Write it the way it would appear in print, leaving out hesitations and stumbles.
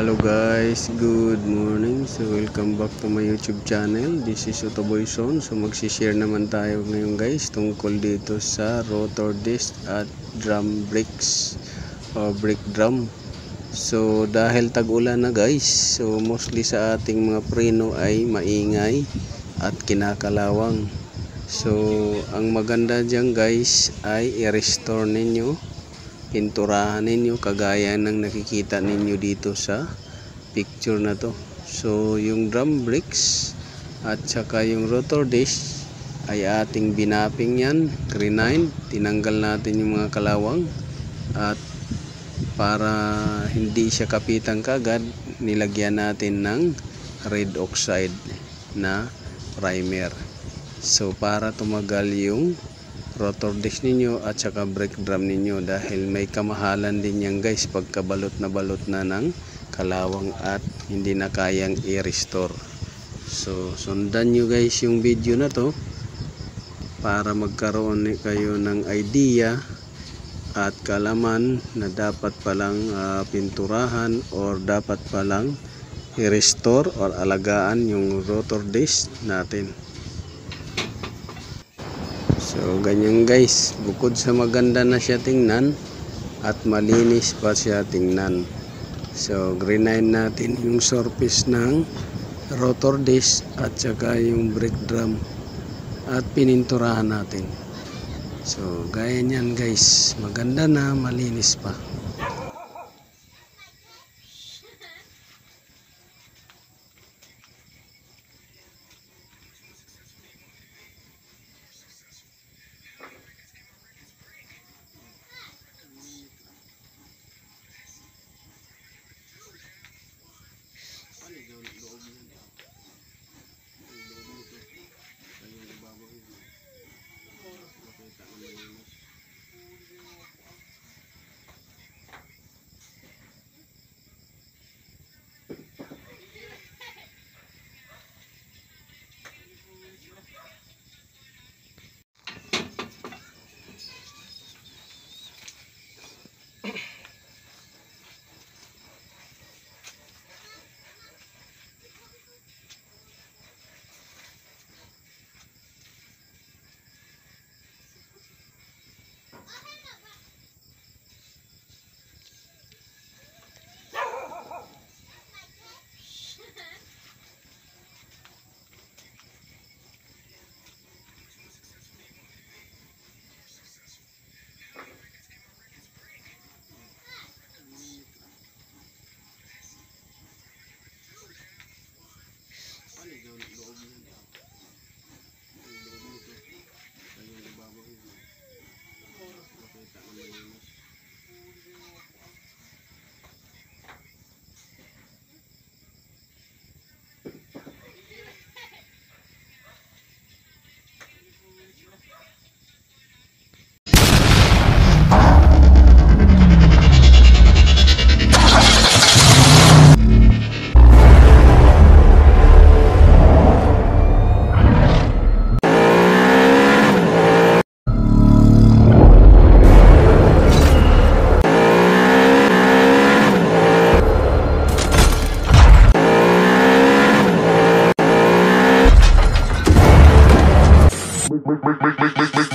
Hello guys, good morning. So welcome back to my YouTube channel. This is Otoboy Son. So magsishare naman tayo ngayon guys tungkol dito sa rotor disc at drum brakes o brake drum. So dahil tag-ulan na guys, so mostly sa ating mga preno ay maingay at kinakalawang. So ang maganda dyan guys ay i-restore ninyo, pinturahan ninyo kagaya ng nakikita ninyo dito sa picture na to. So yung drum brakes at saka yung rotor disc ay ating binapping yan, grenade, tinanggal natin yung mga kalawang at para hindi siya kapitan kagad, nilagyan natin ng red oxide na primer. So para tumagal yung rotor disc ninyo at saka brake drum ninyo, dahil may kamahalan din yan guys pagka balot na ng kalawang at hindi na kayang i-restore. So sundan nyo guys yung video na to para magkaroon kayo ng idea at kalaman na dapat palang pinturahan or dapat palang i-restore or alagaan yung rotor disc natin. So ganyan guys, bukod sa maganda na siya tingnan at malinis pa siya tingnan. So grenade natin yung surface ng rotor disc at saka yung brake drum at pininturahan natin. So gaya niyan guys, maganda na, malinis pa. Make